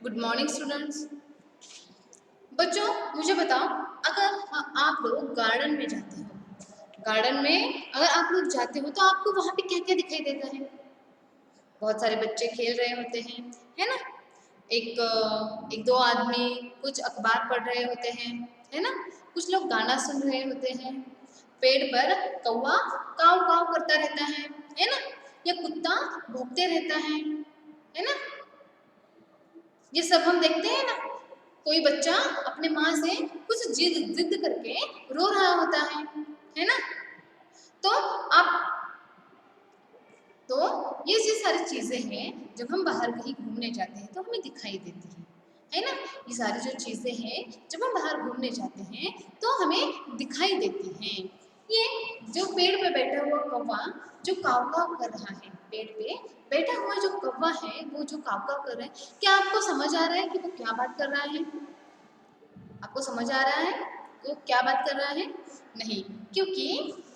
Good morning students. बच्चों मुझे बताओ, अगर आप लोग गार्डन में जाते हो, गार्डन में अगर आप लोग जाते हो तो आपको वहाँ पे क्या क्या दिखाई देता है? बहुत सारे बच्चे खेल रहे होते हैं, है ना। एक दो आदमी कुछ अखबार पढ़ रहे होते हैं, है ना। कुछ लोग गाना सुन रहे होते हैं। पेड़ पर कौवा काव काव करता रहता है ना। या कुत्ता भौंकते रहता है ना। ये सब हम देखते हैं ना। कोई बच्चा अपने माँ से कुछ जिद जिद करके रो रहा होता है ना। तो आप तो ये जो सारी चीजें हैं, जब हम बाहर कहीं घूमने जाते हैं तो हमें दिखाई देती है ना। ये सारी जो चीजें हैं, जब हम बाहर घूमने जाते हैं तो हमें दिखाई देती हैं। ये जो पेड़ पे बैठा हुआ कौवा जो काव काव कर रहा है, पेड़ पे बैठा हुआ जो कौवा है वो जो काव काव कर रहा है, क्या आपको समझ आ रहा है कि वो क्या बात कर रहा है? आपको समझ आ रहा है वो क्या बात कर रहा है? नहीं, क्योंकि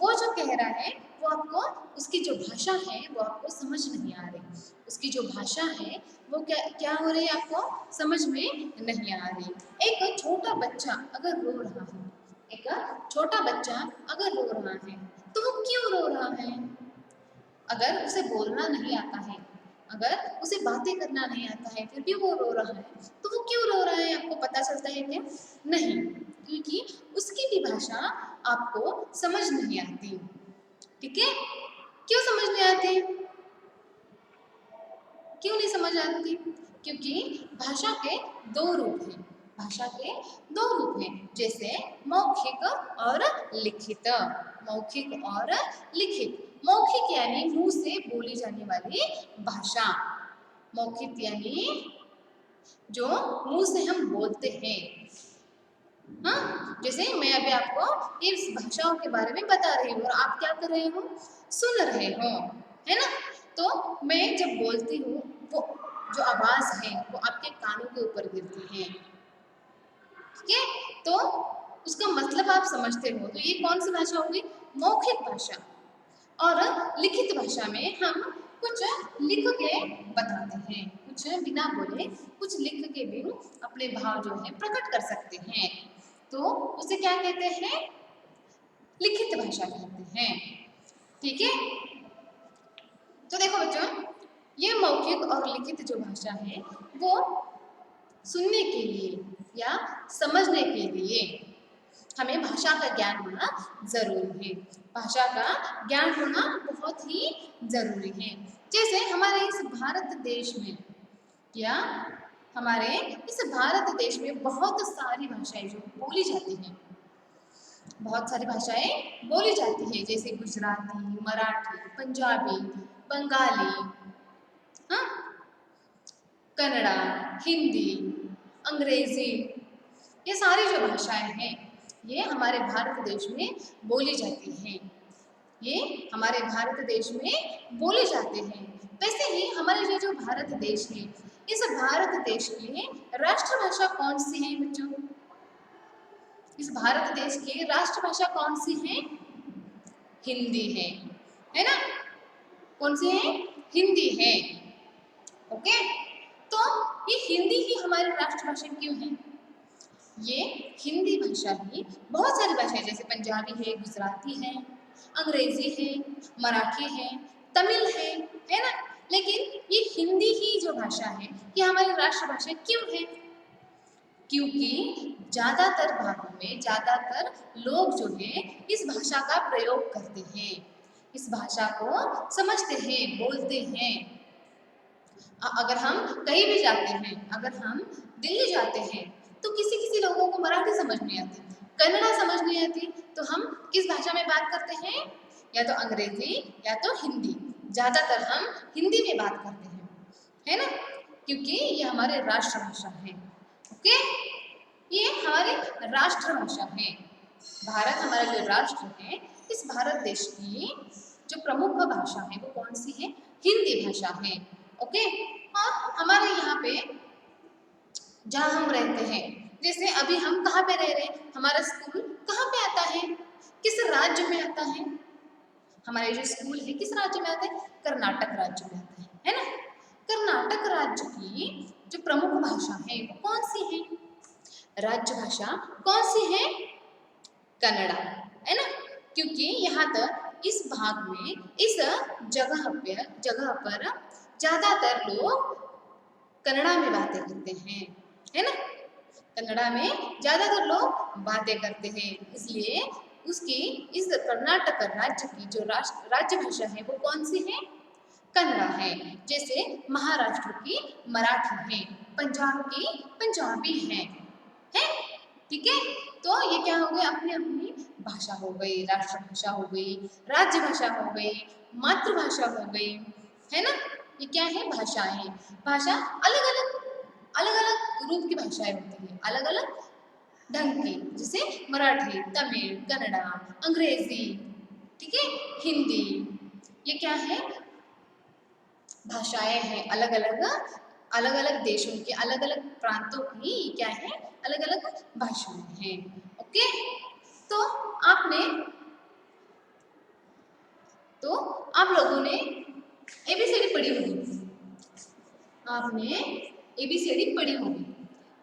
वो जो कह रहा है वो आपको, उसकी जो भाषा है वो आपको समझ नहीं आ रही। उसकी जो भाषा है वो क्या क्या हो रही है, आपको समझ में नहीं आ रही। एक छोटा बच्चा अगर रो रहा है, एक छोटा बच्चा अगर रो रहा है तो वो क्यों रो रहा है? अगर उसे बोलना नहीं आता है, अगर उसे बातें करना नहीं आता है, फिर भी वो रो रहा है, तो वो क्यों रो रहा है? आपको पता चलता है क्या? नहीं, क्योंकि उसकी भी भाषा आपको समझ नहीं आती। ठीक है? क्यों समझ नहीं आती? क्यों नहीं समझ आती? क्योंकि भाषा के दो रूप हैं। भाषा के दो रूप हैं, जैसे मौखिक और लिखित। मौखिक और लिखित। मौखिक यानी मुंह से बोली जाने वाली भाषा। मौखिक यानी जो मुंह से हम बोलते हैं। हाँ, जैसे मैं अभी आपको इस भाषाओं के बारे में बता रही हूँ और आप क्या कर रहे हो? सुन रहे हो, है ना। तो मैं जब बोलती हूँ, वो जो आवाज है वो आपके कानों के ऊपर गिरती है। ठीक है? तो उसका मतलब आप समझते हो। तो ये कौन सी भाषा होगी? मौखिक भाषा। और लिखित भाषा में हम कुछ लिख के बताते हैं, कुछ बिना बोले कुछ लिख के भी अपने भाव जो है प्रकट कर सकते हैं। तो उसे क्या कहते हैं? लिखित भाषा कहते हैं। ठीक है? तो देखो बच्चों, ये मौखिक और लिखित जो भाषा है वो सुनने के लिए या समझने के लिए हमें भाषा का ज्ञान होना जरूरी है। भाषा का ज्ञान होना बहुत ही जरूरी है। जैसे हमारे इस भारत देश में या हमारे इस भारत देश में बहुत सारी भाषाएं जो बोली जाती हैं, बहुत सारी भाषाएं बोली जाती है, जैसे गुजराती, मराठी, पंजाबी, बंगाली, हाँ, कन्नड़ा, हिंदी, अंग्रेजी, ये सारी जो भाषाएं हैं ये हमारे भारत देश में बोली जाती हैं। ये हमारे भारत देश में बोले जाते हैं। वैसे ही हमारे ये जो भारत देश है, इस भारत देश की राष्ट्रभाषा कौन सी है बच्चों? इस भारत देश की राष्ट्रभाषा कौन सी है? हिंदी है ना। कौन सी है? हिंदी है। ओके, तो ये हिंदी ही हमारी राष्ट्रभाषा क्यों है? ये हिंदी भाषा ही बहुत सारी भाषाएं, जैसे पंजाबी है, गुजराती है, अंग्रेजी है, मराठी है, तमिल है ना। लेकिन ये हिंदी ही जो भाषा है ये हमारी राष्ट्रभाषा क्यों है? क्योंकि ज्यादातर भागों में ज्यादातर लोग जो है इस भाषा का प्रयोग करते हैं, इस भाषा को समझते हैं, बोलते हैं। अगर हम कहीं भी जाते हैं, अगर हम दिल्ली जाते हैं तो किसी किसी लोगों को मराठी समझ नहीं आती, कन्नड़ा समझ नहीं आती, तो हम किस भाषा में बात करते हैं? या तो अंग्रेजी या तो हिंदी। ज्यादातर हम हिंदी में बात करते हैं, है ना, क्योंकि ये हमारे राष्ट्रभाषा है। ओके, ये हमारी राष्ट्रभाषा है। भारत हमारा जो राष्ट्र है, इस भारत देश की जो प्रमुख भाषा है वो कौन सी है? हिंदी भाषा है। ओके, और हमारे यहाँ पे जहाँ हम रहते हैं, जैसे अभी हम कहाँ पे रह रहे हैं, हमारा स्कूल कहाँ पे आता है? किस राज्य में आता है? हमारे जो स्कूल है किस राज्य में आता है? कर्नाटक राज्य में आता है ना। कर्नाटक राज्य की जो प्रमुख भाषा है वो कौन सी है? राज्य भाषा कौन सी है? कन्नड़ा, है ना? क्योंकि यहाँ तक इस भाग में, इस जगह पर ज्यादातर लोग कन्नड़ा में बातें करते हैं, है ना? कन्नड़ा में ज्यादातर लोग बातें करते हैं, इसलिए उसकी इस कर्नाटक राज्य की जो राज्य भाषा है वो कौन सी है? कन्नड़ा है। जैसे महाराष्ट्र की मराठी है, पंजाब की पंजाबी है, ठीक है? तो ये क्या हो गए? अपनी अपनी भाषा हो गई, राष्ट्रभाषा हो गई, राज्य भाषा हो गई, मातृभाषा हो गई, है ना? ये क्या है? भाषाएं। भाषा अलग अलग रूप की भाषाएं होती है, अलग अलग ढंग की, जैसे मराठी, तमिल, कन्नड़ा, अंग्रेजी, ठीक है, हिंदी। ये क्या है? भाषाएं हैं, अलग अलग देशों की, अलग अलग प्रांतों की क्या है? अलग अलग भाषाएं हैं। ओके, तो आपने तो आप लोगों ने एबीसीडी पढ़ी होगी, आपने एबीसीडी पढ़ी होगी।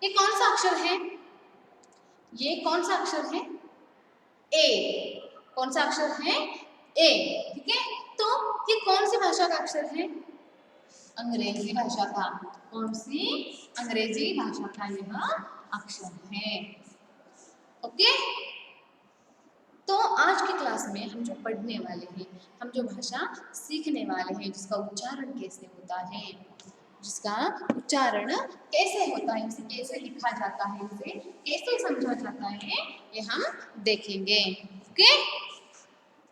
ये कौन सा अक्षर है? ये कौन सा अक्षर है? ए। कौन सा अक्षर है? ए, ठीक है? तो ये कौन सी भाषा का अक्षर है? अंग्रेजी भाषा का। कौन सी? अंग्रेजी भाषा का यह अक्षर है। ओके, तो आज की क्लास में हम जो पढ़ने वाले हैं, हम जो भाषा सीखने वाले हैं, जिसका उच्चारण कैसे होता है, जिसका उच्चारण कैसे होता है, इसे कैसे लिखा जाता है, इसे कैसे समझा जाता है, ये हम देखेंगे। ओके,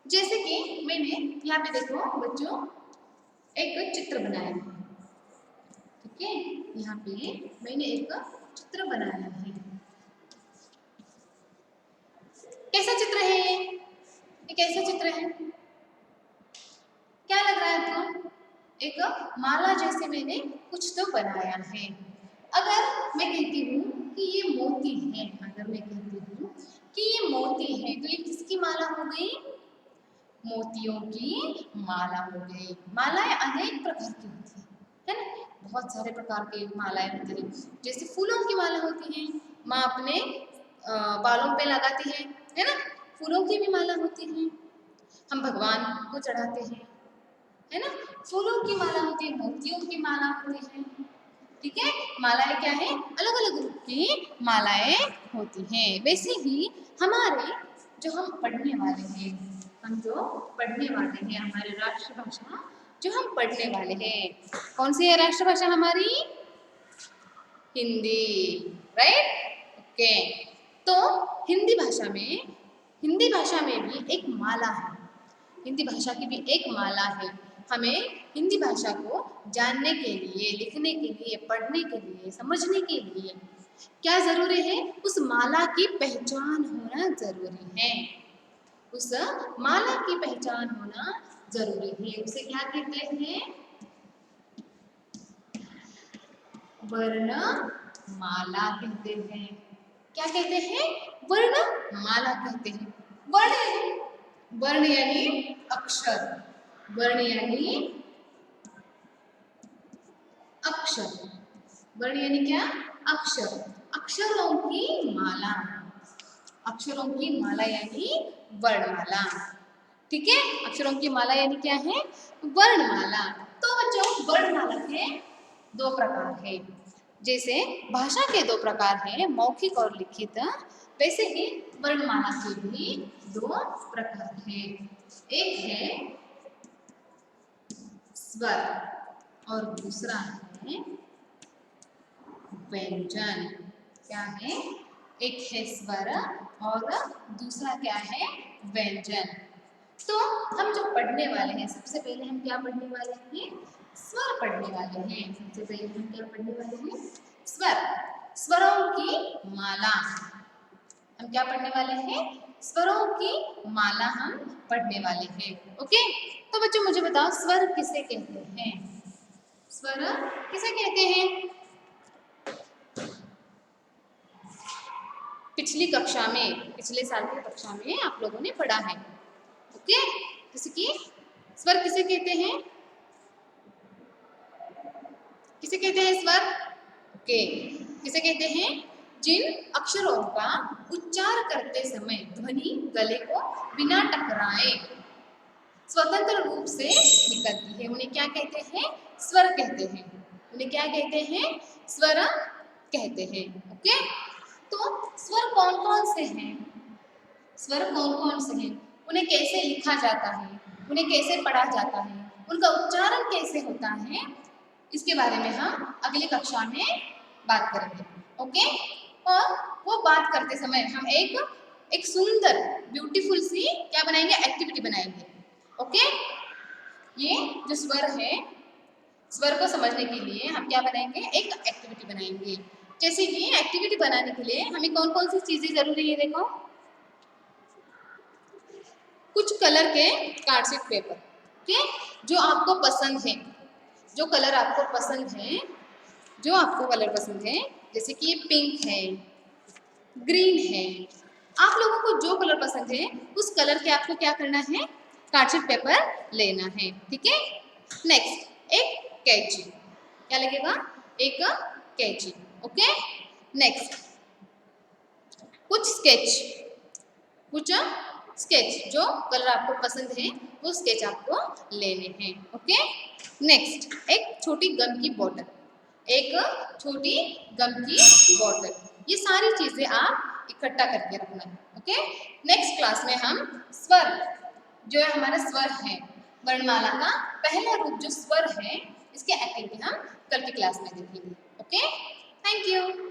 जैसे कि मैंने यहाँ पे देखो बच्चों एक चित्र बनाया है, ठीक है? यहाँ पे मैंने एक चित्र बनाया है। कैसा चित्र है ये कैसा चित्र है? क्या लग रहा है आपको? एक माला जैसे मैंने कुछ तो बनाया है। अगर मैं कहती हूँ कि ये मोती है, अगर मैं कहती हूँ कि ये मोती है, तो ये किसकी माला हो गई? मोतियों की माला हो गई। मालाएं अनेक प्रकार की होती है ना? बहुत सारे प्रकार के मालाएं होती हैं। जैसे फूलों की माला होती है, माँ अपने बालों पे लगाती है ना? फूलों की भी माला होती है, हम भगवान को चढ़ाते हैं, है ना? फूलों की माला होती है, मोतियों की माला होती है, ठीक है? मालाएं क्या है? अलग अलग रूप की मालाएं होती हैं। वैसे ही हमारे जो हम पढ़ने वाले हैं, हमारे राष्ट्रभाषा जो हम पढ़ने वाले हैं, कौन सी है राष्ट्रभाषा हमारी? हिंदी, राइट? ओके, तो हिंदी भाषा में भी एक माला है, हिंदी भाषा की भी एक माला है। हमें हिंदी भाषा को जानने के लिए, लिखने के लिए, पढ़ने के लिए, समझने के लिए क्या जरूरी है? उस माला की पहचान होना जरूरी है। उस माला की पहचान होना जरूरी है। उसे क्या कहते हैं? वर्णमाला कहते हैं। क्या कहते हैं? वर्णमाला कहते हैं। वर्ण यानी अक्षर, वर्ण यानी अक्षर, वर्ण यानी क्या? अक्षर, अक्षरों की माला, अक्षरों की माला यानी वर्णमाला, ठीक है? अक्षरों की माला यानी क्या है? वर्णमाला। तो बच्चों वर्णमाला के दो प्रकार है। जैसे भाषा के दो प्रकार हैं, मौखिक और लिखित, वैसे ही वर्णमाला के भी दो प्रकार हैं। एक है स्वर और दूसरा है व्यंजन। क्या है? एक है स्वर और दूसरा क्या है? व्यंजन। तो हम जो पढ़ने वाले हैं, सबसे पहले हम क्या पढ़ने वाले हैं? स्वर पढ़ने वाले हैं। सबसे पहले हम क्या पढ़ने वाले हैं? स्वर, स्वरों की माला। हम क्या पढ़ने वाले हैं? स्वरों की माला हम पढ़ने वाले हैं। ओके, तो बच्चों मुझे बताओ स्वर किसे कहते हैं? स्वर किसे कहते हैं? पिछले साल की कक्षा में आप लोगों ने पढ़ा है। ओके, जैसे कि स्वर किसे कहते हैं? किसे कहते हैं स्वर? ओके, किसे कहते हैं? जिन अक्षरों का उच्चार करते समय ध्वनि गले को बिना टकराए स्वतंत्र रूप से निकलती है, उन्हें क्या कहते हैं? स्वर कहते हैं। उन्हें क्या कहते हैं? स्वर कहते हैं। ओके, तो स्वर कौन कौन से हैं? स्वर कौन कौन से हैं? उन्हें कैसे लिखा जाता है? उन्हें कैसे पढ़ा जाता है? उनका उच्चारण कैसे होता है? इसके बारे में हम अगली कक्षा में बात करेंगे। ओके, और वो बात करते समय हम एक सुंदर ब्यूटीफुल सी क्या बनाएंगे? एक्टिविटी बनाएंगे। ओके, ये जो स्वर है, स्वर को समझने के लिए हम क्या बनाएंगे? एक एक्टिविटी बनाएंगे। जैसे कि एक्टिविटी बनाने के लिए हमें कौन कौन सी चीजें जरूरी है? देखो, कुछ कलर के कार्डशीट पेपर, ओके, जो आपको पसंद है, जो कलर आपको पसंद है, जो आपको कलर पसंद है, जैसे कि ये पिंक है, ग्रीन है, आप लोगों को जो कलर पसंद है उस कलर के आपको क्या करना है? कार्डशीट पेपर लेना है। ठीक है, नेक्स्ट एक कैंची, क्या लगेगा? एक कैंची। ओके, नेक्स्ट कुछ कुछ स्केच, जो कलर आपको पसंद है वो स्केच आपको लेने हैं। ओके, नेक्स्ट एक छोटी गम की बोतल, एक छोटी गम की बोतल, ये सारी चीजें आप इकट्ठा करके रखना है। ओके, नेक्स्ट क्लास में हम स्वर, जो है हमारा स्वर है, वर्णमाला का पहला रूप जो स्वर है, इसके एक्टिविटी हम कल की क्लास में देखेंगे। Okay, thank you.